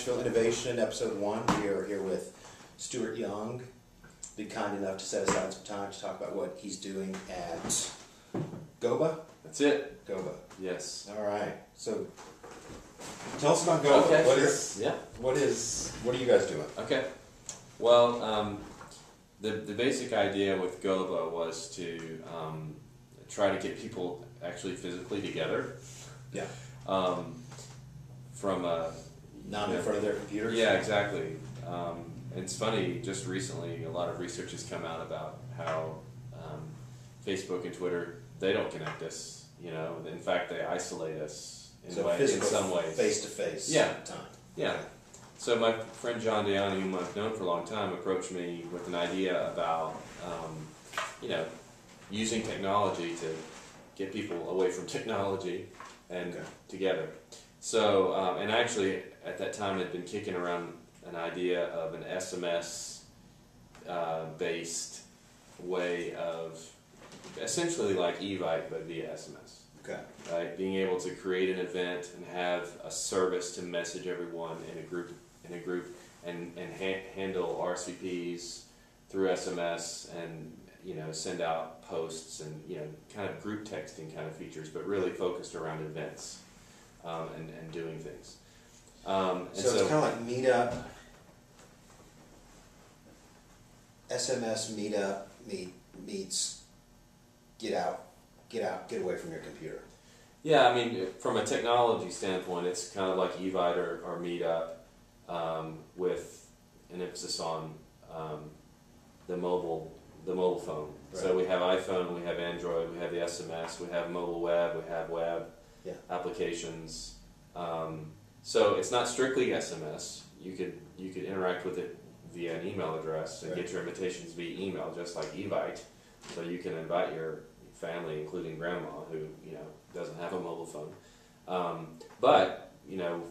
Nashville Innovation, Episode 1. We are here with Stuart Young. Been kind enough to set aside some time to talk about what he's doing at Goba. That's it. Goba. Yes. All right. So, tell us about Goba. Okay. What are you guys doing? Okay. Well, the basic idea with Goba was to try to get people actually physically together. Yeah. From not in front of their computers. Yeah, exactly. It's funny. Just recently, a lot of research has come out about how Facebook and Twitter, they don't connect us. You know, in fact, they isolate us in some ways. Face-to-face. Yeah. Time. Yeah. So my friend John Pisciotta, whom I've known for a long time, approached me with an idea about, using technology to get people away from technology and together. So, and actually at that time had been kicking around an idea of an SMS-based way of essentially like Evite but via SMS. Okay. Right, being able to create an event and have a service to message everyone in a group, and handle RSVPs through SMS, and send out posts and kind of group texting kind of features, but really focused around events and doing things. So it's kind of like Meetup, SMS Meetup meets get away from your computer. Yeah, I mean, from a technology standpoint, it's kind of like Evite or Meetup, with an emphasis on the mobile phone. Right. So we have iPhone, we have Android, we have the SMS, we have mobile web, we have web applications. So it's not strictly SMS. You could interact with it via an email address and get your invitations via email, just like Evite. So you can invite your family, including grandma, who doesn't have a mobile phone. But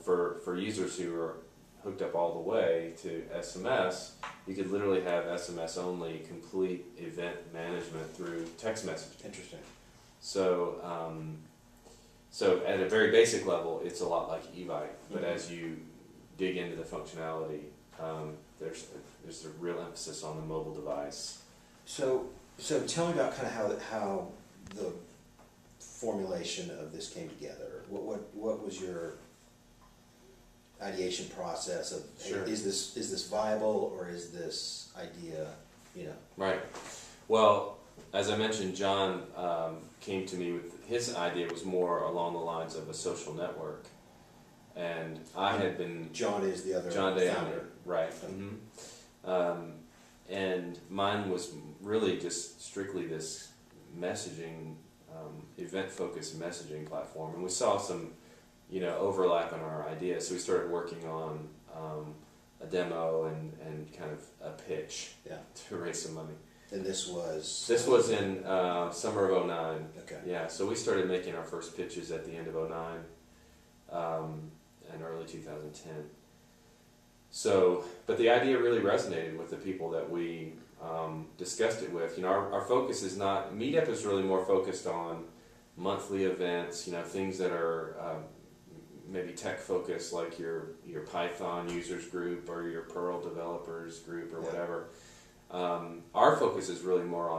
for users who are hooked up all the way to SMS, you could literally have SMS only complete event management through text messaging. Interesting. So, so at a very basic level, it's a lot like Evite, but as you dig into the functionality, there's a real emphasis on the mobile device. So tell me about kind of how the formulation of this came together. What was your ideation process of, Sure. Hey, is this viable, or is this idea, Right. Well, as I mentioned, John came to me with his idea was more along the lines of a social network, and I had been John is the other founder, right? Mm-hmm. And mine was really just strictly this messaging, event-focused messaging platform, and we saw some overlap in our ideas, so we started working on a demo and kind of a pitch to raise some money. And this was in summer of '09. Okay. Yeah, so we started making our first pitches at the end of '09 and early 2010. So, but the idea really resonated with the people that we discussed it with. Our focus is not, Meetup is really more focused on monthly events, things that are maybe tech focused, like your Python users group or your Perl developers group or whatever. Our focus is really more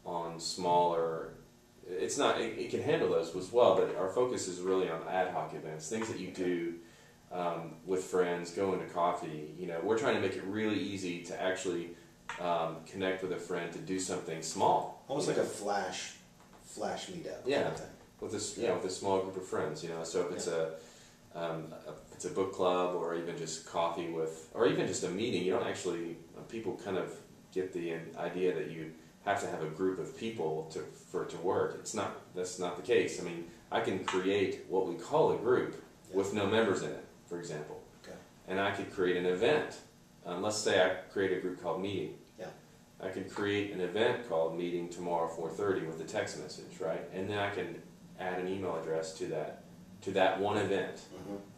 on smaller. It's not. It can handle those as well, but our focus is really on ad hoc events, things that you do with friends, going to coffee. We're trying to make it really easy to actually connect with a friend to do something small, almost like a flash meetup. Yeah, with a small group of friends. So if it's it's a book club, or even just coffee or even just a meeting. You don't actually. People kind of get the idea that you have to have a group of people for it to work. That's not the case. I mean, I can create what we call a group with no members in it, for example. Okay. And I could create an event. Let's say I create a group called Meeting. Yeah. I could create an event called Meeting tomorrow 4:30 with a text message, right? And then I can add an email address to that one event,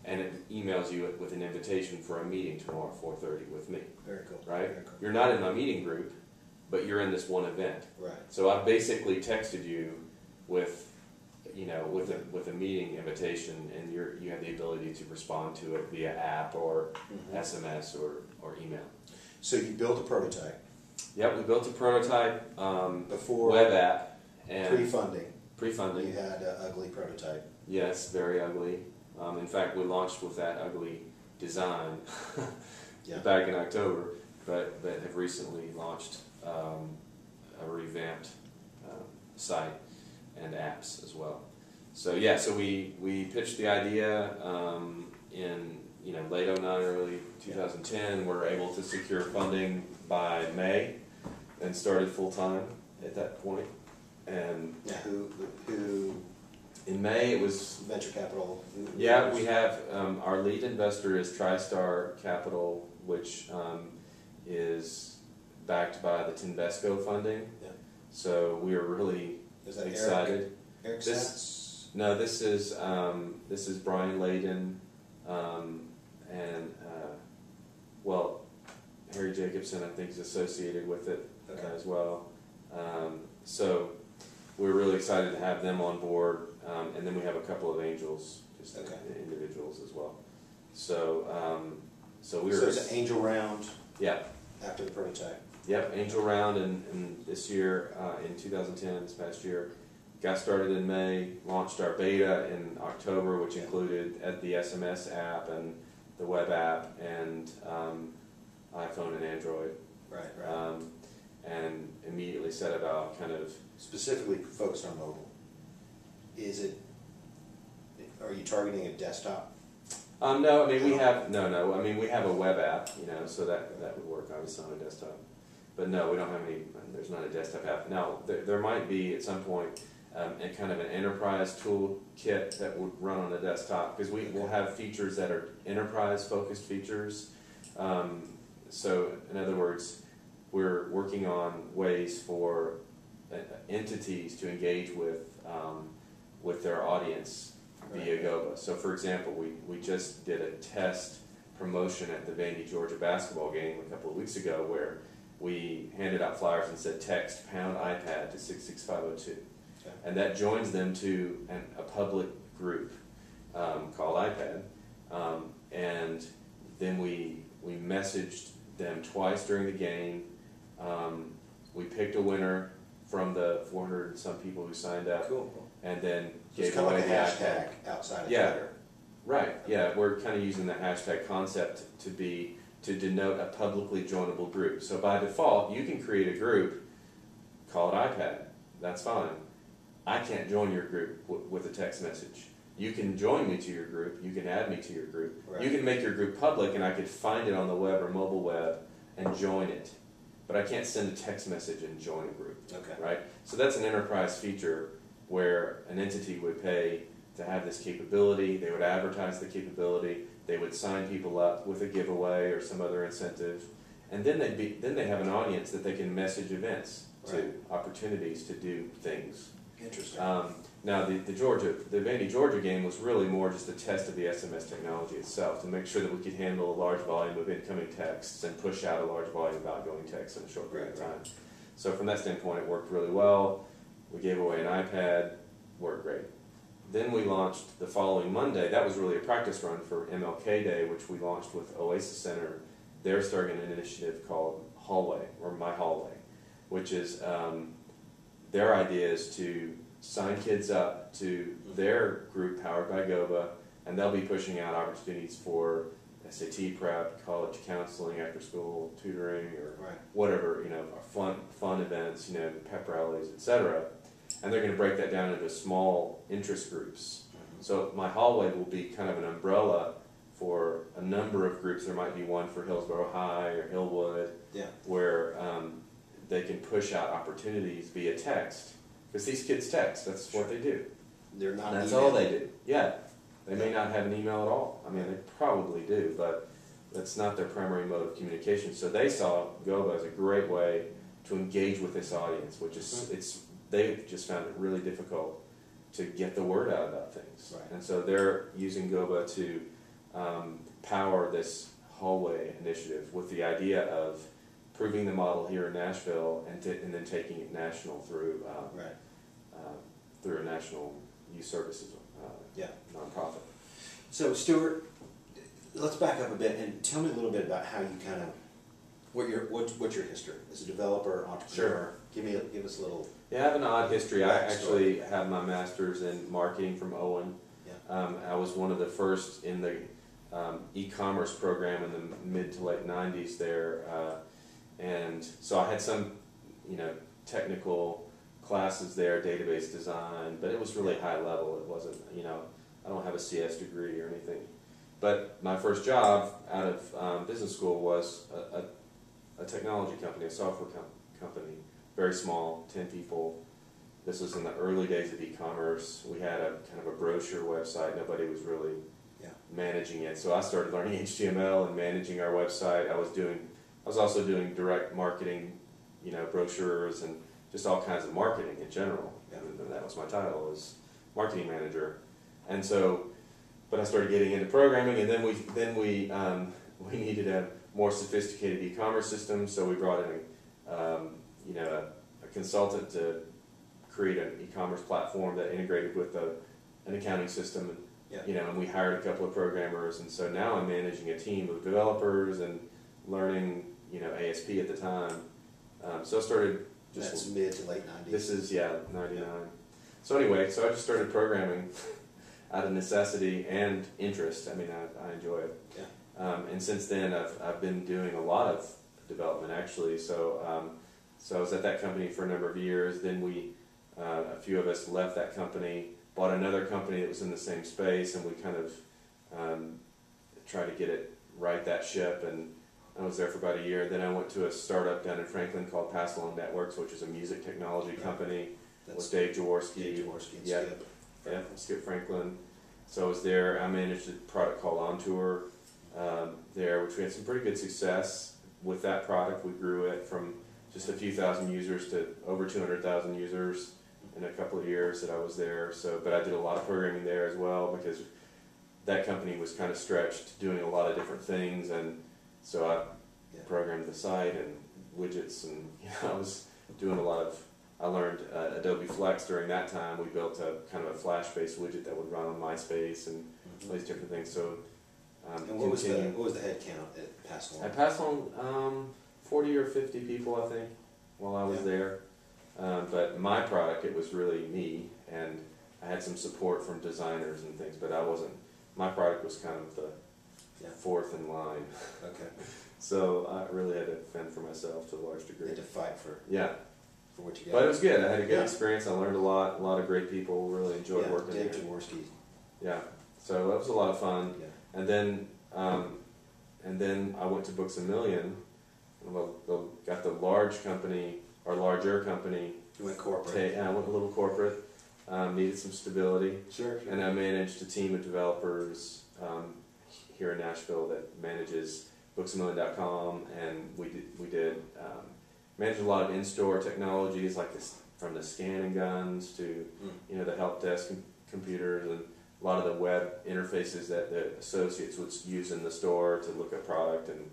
and it emails you with an invitation for a meeting tomorrow 4:30 with me. Very cool. Right? Very cool. You're not in my meeting group, but you're in this one event. Right. So I basically texted you with with a meeting invitation, and you have the ability to respond to it via app or SMS or email. So you built a prototype. Yep, we built a prototype Before web app and pre-funding. Pre-funding. You had an ugly prototype. Yes, very ugly. In fact, we launched with that ugly design back in October, but have recently launched a revamped site and apps as well. So so we pitched the idea in late 09, early 2010. We're able to secure funding by May and started full time at that point. And who in May it was venture capital? We have our lead investor is TriStar Capital, which is backed by the Tinvesco funding. Yeah. So we are really excited. Eric Satz? No, this is Brian Layden, and Harry Jacobson, I think, is associated with it as well. So we're really excited to have them on board, and then we have a couple of angels, just individuals as well. So it's an angel round. Yeah. After the prototype. Yep, angel round, and this year, in 2010, this past year, got started in May, launched our beta in October, which included the SMS app and the web app and iPhone and Android. Right. And immediately set about kind of specifically focused on mobile. Are you targeting a desktop? No, I mean we have we have a web app, so that would work obviously on a desktop. But no, we don't have any. There's not a desktop app. Now there might be at some point a kind of an enterprise toolkit that would run on a desktop, because we will have features that are enterprise focused features. So in other words, we're working on ways for entities to engage with their audience via Goba. So for example, we just did a test promotion at the Vandy, Georgia basketball game a couple of weeks ago, where we handed out flyers and said text #iPad to 66502. Okay. And that joins them to a public group called iPad. And then we messaged them twice during the game. We picked a winner from the 400 and some people who signed up. Cool. And then so gave away the hashtag outside of Twitter. Right. Yeah, we're kind of using the hashtag concept to denote a publicly joinable group. So by default, you can create a group, call it iPad. That's fine. I can't join your group with a text message. You can join me to your group. You can add me to your group. Right. You can make your group public, and I could find it on the web or mobile web and join it. But I can't send a text message and join a group. Okay. Right? So that's an enterprise feature where an entity would pay to have this capability. They would advertise the capability. They would sign people up with a giveaway or some other incentive, and then they have an audience that they can message events to, opportunities to do things. Interesting. Now the Vandy, Georgia game was really more just a test of the SMS technology itself to make sure that we could handle a large volume of incoming texts and push out a large volume of outgoing texts in a short period of time. So from that standpoint, it worked really well. We gave away an iPad, worked great. Then we launched the following Monday. That was really a practice run for MLK Day, which we launched with Oasis Center. They're starting an initiative called Hallway, or My Hallway, which is their idea is to sign kids up to their group powered by Goba, and they'll be pushing out opportunities for SAT prep, college counseling, after school tutoring, or whatever, fun events, pep rallies, etc. And they're going to break that down into small interest groups. So My Hallway will be kind of an umbrella for a number of groups. There might be one for Hillsborough High or Hillwood, where they can push out opportunities via text. Because these kids text, that's what they do. They're not That's all they do. Yeah. They may not have an email at all. I mean, they probably do, but that's not their primary mode of communication. So they saw Goba as a great way to engage with this audience, which is, they've just found it really difficult to get the word out about things. Right. And so they're using Goba to power this hallway initiative with the idea of proving the model here in Nashville and then taking it national through through a national youth services nonprofit. So Stuart, let's back up a bit and tell me a little bit about how you kind of what's your history as a developer, entrepreneur. Sure. Give us a little. Yeah, I have an odd history. I backstory. actually have my master's in marketing from Owen. Yeah. I was one of the first in the e-commerce program in the mid to late 90s there, and so I had some, technical classes there, database design, but it was really high level. It wasn't, I don't have a CS degree or anything. But my first job out of business school was a technology company, a software company, very small, 10 people. This was in the early days of e-commerce. We had a kind of a brochure website. Nobody was really managing it. So I started learning HTML and managing our website. I was also doing direct marketing, brochures and just all kinds of marketing in general. Yeah. And that was my title, was marketing manager. And so, but I started getting into programming, and then we needed a more sophisticated e-commerce system. So we brought in a consultant to create an e-commerce platform that integrated with an accounting system. And we hired a couple of programmers, and so now I'm managing a team of developers and learning, ASP at the time. So I started just... That's mid to late 90s. This is, 99. Yeah. So anyway, so I just started programming out of necessity and interest. I mean, I enjoy it. Yeah. And since then, I've been doing a lot of development, actually. So I was at that company for a number of years. Then a few of us left that company, bought another company that was in the same space, and we kind of tried to get it right that ship, and I was there for about a year. Then I went to a startup down in Franklin called Pass Along Networks, which is a music technology company with Dave Jaworski. And Skip Franklin. So I was there. I managed a product called On Tour there, which we had some pretty good success with that product. We grew it from just a few thousand users to over 200,000 users in a couple of years that I was there. So, but I did a lot of programming there as well, because that company was kind of stretched, doing a lot of different things, and so I programmed the site and widgets, and I was doing a lot of. I learned Adobe Flex during that time. We built a kind of a Flash-based widget that would run on MySpace and all these different things. So, and what was the head count at Pass Along? At Pass Along, 40 or 50 people, I think, while I was there. But my product, it was really me, and I had some support from designers and things, but I wasn't. My product was kind of the fourth in line. Okay. So I really had to fend for myself to a large degree. You had to fight for what you got. But it was good. I had a good experience. I learned a lot of great people. Really enjoyed working there. Dave Jaworski. Yeah. So that was a lot of fun. Yeah. And then I went to Books A Million. Got the large company, or larger company. You went corporate. I went a little corporate. Needed some stability. Sure. And I managed a team of developers here in Nashville that manages booksamillion.com, and we did managed a lot of in-store technologies, like this, from the scanning guns to the help desk computers, and a lot of the web interfaces that the associates would use in the store to look at product and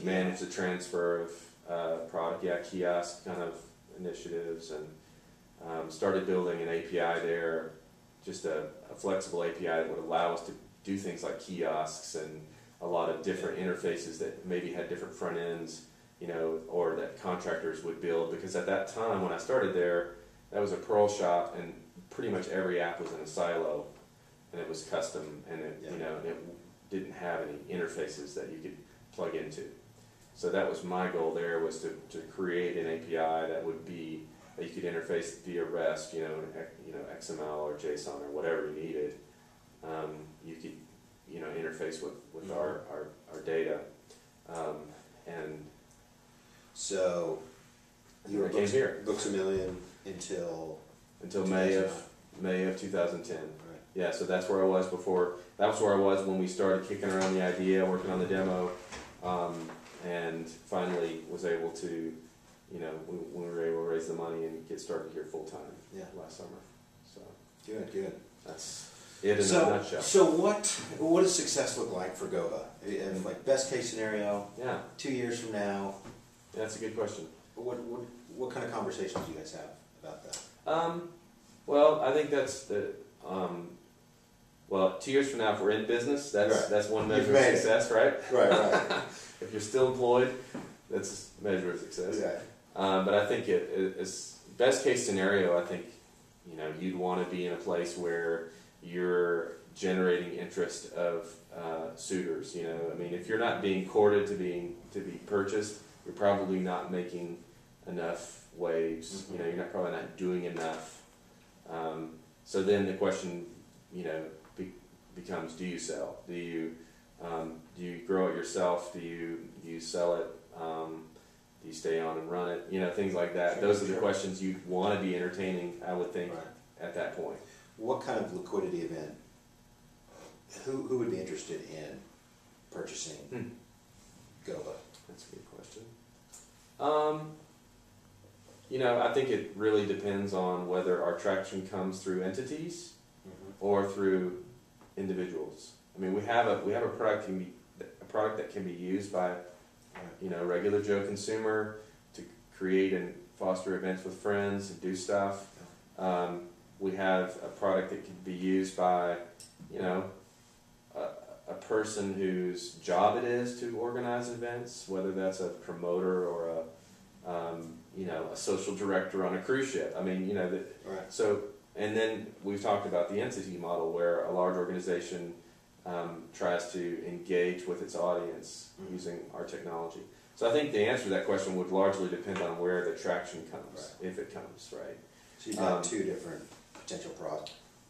manage the transfer of product. Kiosk kind of initiatives, and started building an API there, just a flexible API that would allow us to do things like kiosks and a lot of different interfaces that maybe had different front ends, or that contractors would build. Because at that time, when I started there, that was a Perl shop, and pretty much every app was in a silo, and it was custom, and it didn't have any interfaces that you could plug into. So that was my goal there, was to create an API that would be that you could interface via REST, XML or JSON or whatever you needed. You could interface with our data, and so you were Books A Million until May of 2010. Right. Yeah, so that's where I was before. That was where I was when we started kicking around the idea, working on the demo, and finally was able to, when we were able to raise the money and get started here full time last summer. So good. That's it in a nutshell. So what does success look like for Goba? Like best case scenario? 2 years from now? Yeah, that's a good question. What kind of conversations do you guys have about that? Well, I think that's the. Well, 2 years from now, if we're in business, that's one measure of success, right? Right. If you're still employed, that's a measure of success. Yeah. But I think it's best case scenario. I think you'd want to be in a place where you're generating interest of suitors. I mean, if you're not being courted to be purchased, you're probably not making enough waves. Mm-hmm. You're probably not doing enough. So then the question, becomes: do you sell? Do you grow it yourself? Do you sell it? Do you stay on and run it? Things like that. Sure, Those are the questions you'd want to be entertaining, I would think, at that point. What kind of liquidity event? Who would be interested in purchasing Goba? That's a good question. I think it really depends on whether our traction comes through entities or through individuals. I mean, we have a product that can be used by regular Joe consumer to create and foster events with friends and do stuff. We have a product that can be used by a person whose job it is to organize events, whether that's a promoter or a social director on a cruise ship. I mean, so, and then we've talked about the entity model where a large organization tries to engage with its audience using our technology. So I think the answer to that question would largely depend on where the traction comes, if it comes, right? So you've got two different potential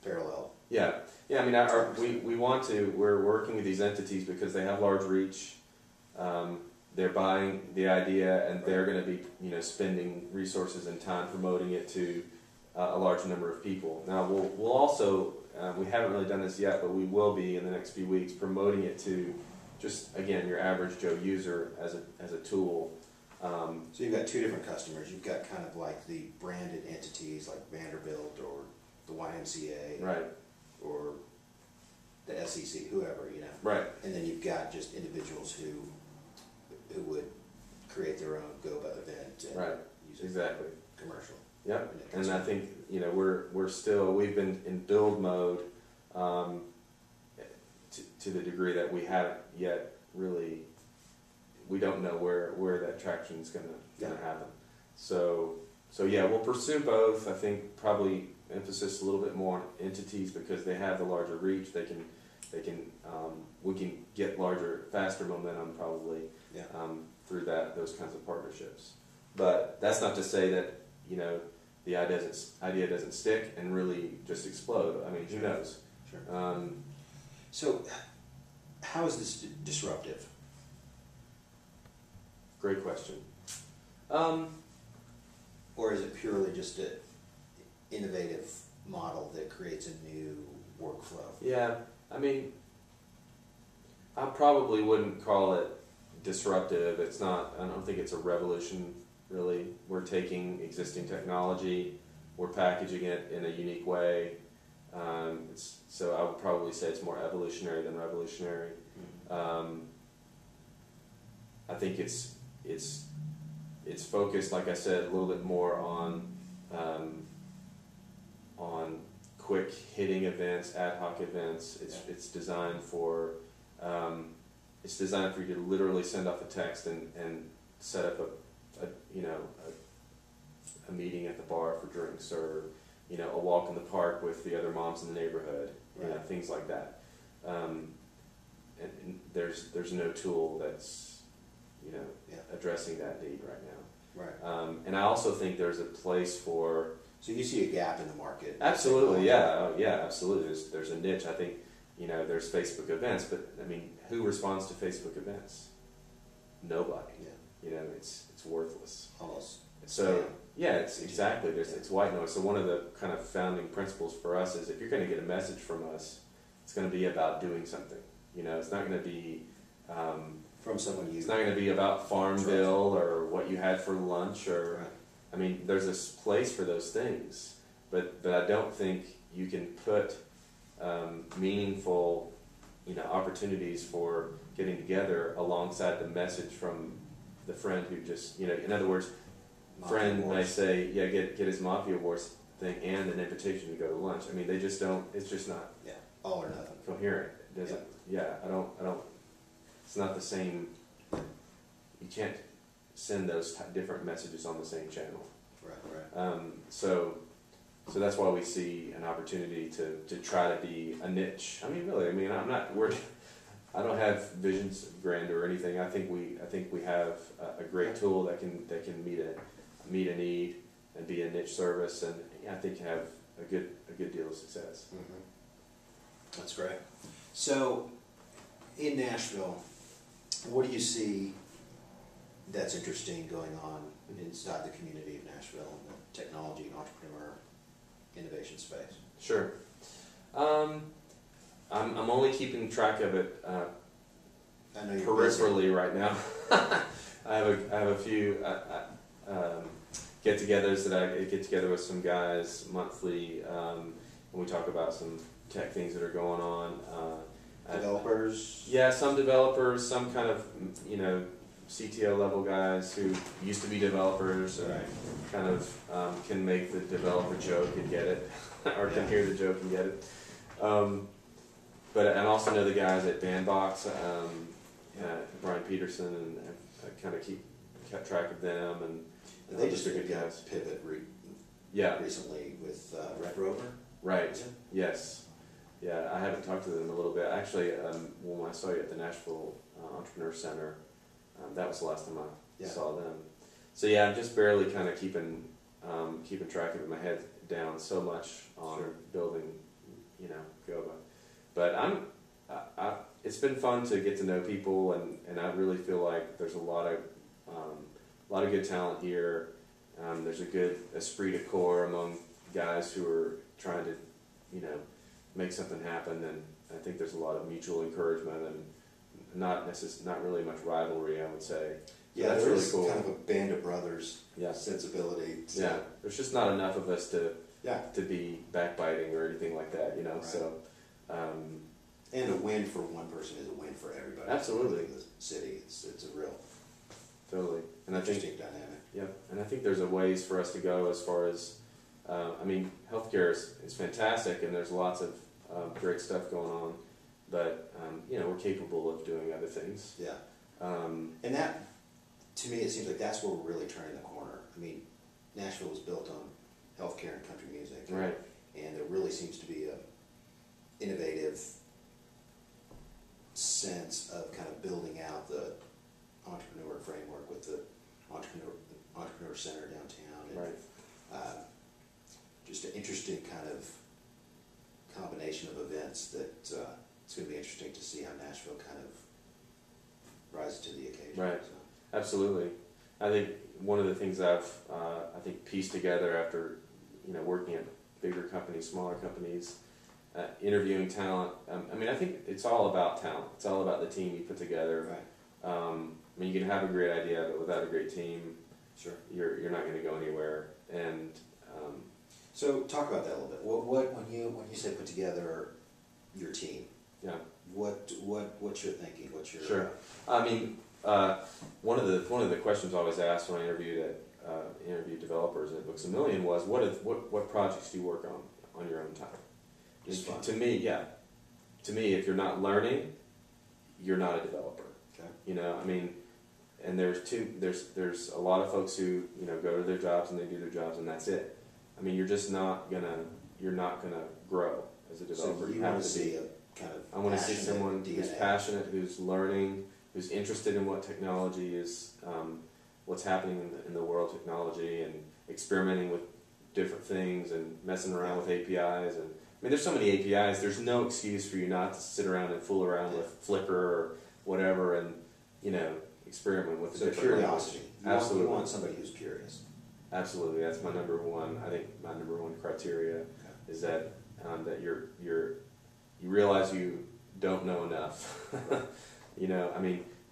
parallel. Yeah. I mean, we're working with these entities because they have large reach. They're buying the idea, and they're going to be, spending resources and time promoting it to a large number of people. Now, we'll also, we haven't really done this yet, but we will be in the next few weeks promoting it to just, again, your average Joe user as a tool. So you've got two different customers. You've got kind of like the branded entities like Vanderbilt or the YMCA, right, or the SEC, whoever, right, and then you've got just individuals who would create their own Goba event and use it exactly commercial. Yep, and I think we've been in build mode to the degree that we haven't yet really. We don't know where that traction is going to happen. So yeah, we'll pursue both. I think probably emphasis a little bit more on entities because they have the larger reach. We can get larger, faster momentum probably through those kinds of partnerships. But that's not to say that the idea doesn't stick and really just explode. I mean, who knows? Sure. So, how is this disruptive? Great question. Or is it purely just an innovative model that creates a new workflow? Yeah, I mean, I probably wouldn't call it disruptive. It's not. I don't think it's a revolution. Really, we're taking existing technology, we're packaging it in a unique way. So I would probably say it's more evolutionary than revolutionary. I think it's focused, like I said, a little bit more on quick hitting events, ad hoc events. It's designed for you to literally send off a text and set up a meeting at the bar for drinks, or a walk in the park with the other moms in the neighborhood, things like that. And there's no tool that's addressing that need right now. Right. And I also think there's a place for. So you see a gap in the market. Absolutely, yeah, absolutely. There's a niche. I think there's Facebook events, but I mean, who responds to Facebook events? Nobody. Yeah. It's worthless. Almost. So it's exactly. It's white noise. So one of the kind of founding principles for us is if you're going to get a message from us, it's going to be about doing something. It's not going to be from someone you. It's not going to be about Farmville or what you had for lunch or. Right. I mean, there's this place for those things, but I don't think you can put meaningful, opportunities for getting together alongside the message from the friend who just, in other words, friend may say, get his Mafia Wars. thing and an invitation to go to lunch. I mean, they just don't. It's just not. Yeah, all or nothing. Coherent. It doesn't. Yeah, I don't. It's not the same. You can't send those different messages on the same channel. Right. So that's why we see an opportunity to try to be a niche. I mean, really. I mean, I don't have visions of grandeur or anything. I think we have a great tool that can meet a need and be a niche service, and I think have a good deal of success. Mm-hmm. That's great. So, in Nashville, what do you see that's interesting going on inside the community of Nashville in the technology and entrepreneur innovation space? Sure. I'm only keeping track of it I know you're peripherally busy. right now. I have a few get-togethers that I get together with some guys monthly, and we talk about some tech things that are going on. Developers? Yeah, some developers, some kind of CTO level guys who used to be developers and Right. kind of can make the developer joke and get it, or can hear the joke and get it. But I also know the guys at Bandbox, Brian Peterson, and I kind of kept track of them, and They just just are good did a guys. pivot Yeah, recently with Red Rover. right. Is it? Yes. Yeah, I haven't talked to them a little bit. Actually, when I saw you at the Nashville Entrepreneur Center, that was the last time I saw them. So yeah, I'm just barely kind of keeping track of it. My head down so much on building, Goba. But it's been fun to get to know people, and I really feel like there's a lot of good talent here. There's a good esprit de corps among guys who are trying to, make something happen, and I think there's a lot of mutual encouragement and not really much rivalry, I would say. So Yeah, that's there really is cool. kind of a band of brothers Yeah. sensibility. Yeah, there's just not enough of us to Yeah. be backbiting or anything like that, Right. So. And a win for one person is a win for everybody. Absolutely. In the city, it's a real Totally, and I think interesting dynamic. and I think there's a ways for us to go as far as, healthcare is fantastic, and there's lots of great stuff going on, but we're capable of doing other things. Yeah. And that, to me, it seems like that's where we're really turning the corner. I mean, Nashville was built on healthcare and country music. Right. And there really seems to be a innovative sense of kind of building out the entrepreneur framework with the entrepreneur center downtown. And, Right. just an interesting kind of combination of events that it's going to be interesting to see how Nashville kind of rises to the occasion. Right. So. Absolutely. I think one of the things I've pieced together after working at bigger companies, smaller companies, interviewing talent. I think it's all about talent. It's all about the team you put together. Right. You can have a great idea, but without a great team, Sure. you're not going to go anywhere. And So talk about that a little bit. What when you say put together your team? yeah. What's your thinking? What's your Sure. One of the questions I always asked when I interviewed developers at Books A Million was, what projects do you work on your own time? It's fun. To me, if you're not learning, you're not a developer. Okay. And there's a lot of folks who go to their jobs and they do their jobs and that's it. You're just not gonna grow as a developer. So you want to see a kind of I want to see someone DNA. who's passionate, who's learning, who's interested in what technology is, what's happening in the world of technology, and experimenting with different things and messing around with APIs. And there's so many APIs. There's no excuse for you not to sit around and fool around with Flickr or whatever, and experiment with the different curiosity. Absolutely. You want somebody who's curious. Absolutely, that's my number one. I think my number one criteria is that you realize you don't know enough.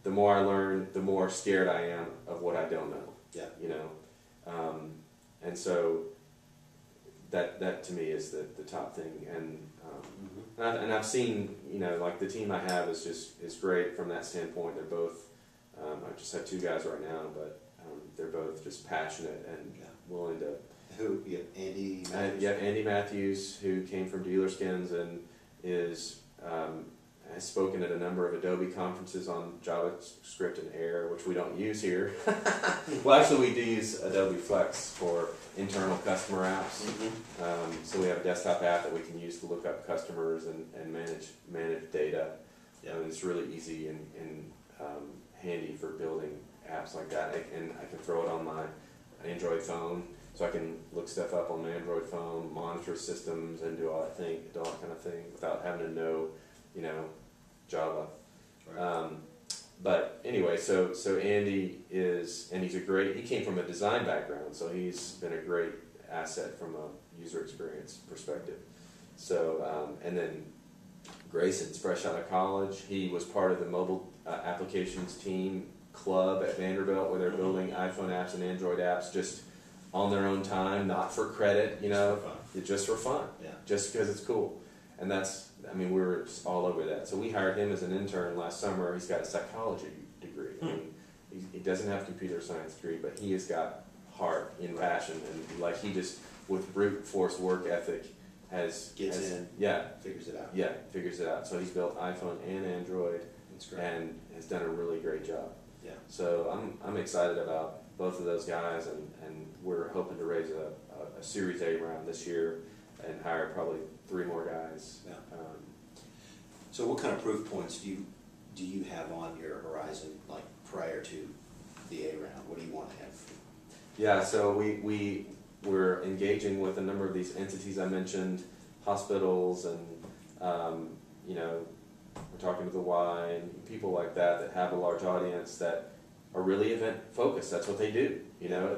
The more I learn, the more scared I am of what I don't know. Yeah. And so that to me is the top thing. And I've seen like the team I have is great from that standpoint. They're both. I just have two guys right now, but they're both just passionate and willing to Who? You have Andy Matthews? Yeah, Andy Matthews, who came from Dealer Skins and has spoken at a number of Adobe conferences on JavaScript and Air, which we don't use here. Well, actually, we do use Adobe Flex for internal customer apps. So we have a desktop app that we can use to look up customers and manage data. Yeah. And it's really easy and handy for building apps like that. And I can throw it on my Android phone, so I can look stuff up on my Android phone, monitor systems, and do all that kind of thing without having to know, Java. Right. But anyway, so Andy he came from a design background, so he's been a great asset from a user experience perspective. So, and then Grayson's fresh out of college. He was part of the mobile applications team club at Vanderbilt, where they're building iPhone apps and Android apps just on their own time, not for credit, just for fun, just because it's cool. And we're all over that. So we hired him as an intern last summer. He's got a psychology degree. He doesn't have a computer science degree, but he has got heart and passion, and he just, with brute force work ethic, figures it out. Yeah, figures it out. So he's built iPhone and Android, and has done a really great job. Yeah. So I'm excited about both of those guys, and we're hoping to raise a Series A round this year and hire probably 3 more guys. Yeah. So what kind of proof points do you have on your horizon, like prior to the A round? What do you want to have? Yeah, so we're engaging with a number of these entities I mentioned, hospitals, and we're talking to the Y and people like that have a large audience that are really event focused. That's what they do.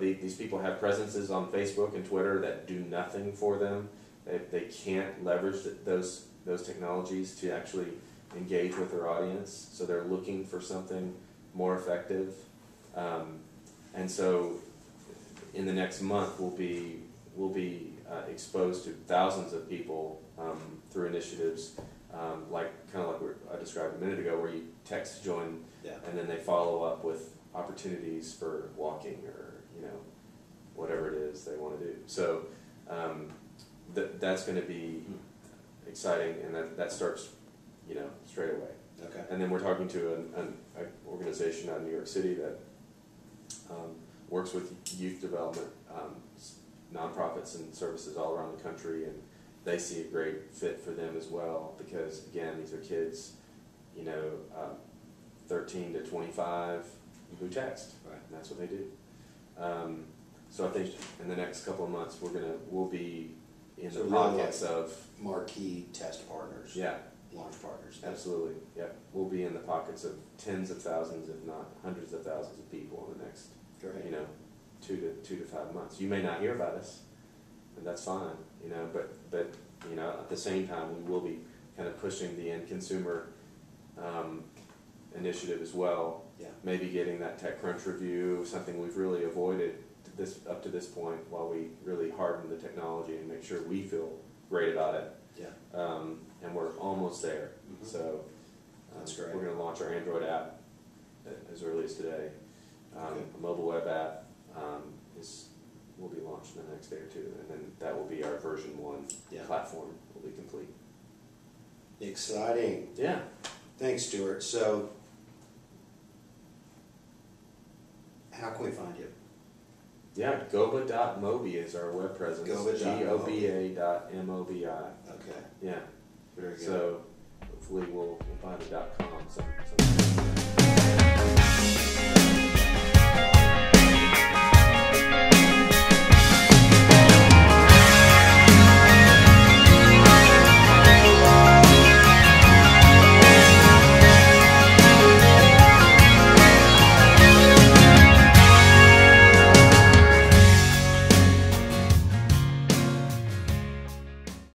These people have presences on Facebook and Twitter that do nothing for them. They can't leverage those technologies to actually engage with their audience, so they're looking for something more effective. And so in the next month, we'll be exposed to thousands of people through initiatives like I described a minute ago, where you text to join, and then they follow up with opportunities for walking or whatever it is they want to do. So that's going to be exciting, and that starts straight away. Okay. And then we're talking to an organization out in New York City that works with youth development nonprofits and services all around the country, and they see a great fit for them as well, because again, these are kids 13 to 25 who text, right, and that's what they do. So I think in the next couple of months we'll be in the pockets of marquee test partners. Yeah. Launch partners. Absolutely. Yep. We'll be in the pockets of tens of thousands, if not hundreds of thousands of people in the next 2 to 5 months. You may not hear about us, and that's fine, but at the same time we will be kind of pushing the end consumer initiative as well. Yeah. Maybe getting that TechCrunch review, something we've really avoided up to this point, while we really harden the technology and make sure we feel great about it. Yeah. And we're almost there. So that's great. We're going to launch our Android app as early as today. A mobile web app will be launched in the next day or two, and then that will be our version 1 platform will be complete. Exciting. Yeah. Thanks, Stuart. So how can we find you? Yeah, Goba.mobi is our web presence. Goba.mobi. Goba.mobi. Okay. Yeah. Very good. So hopefully we'll buy the .com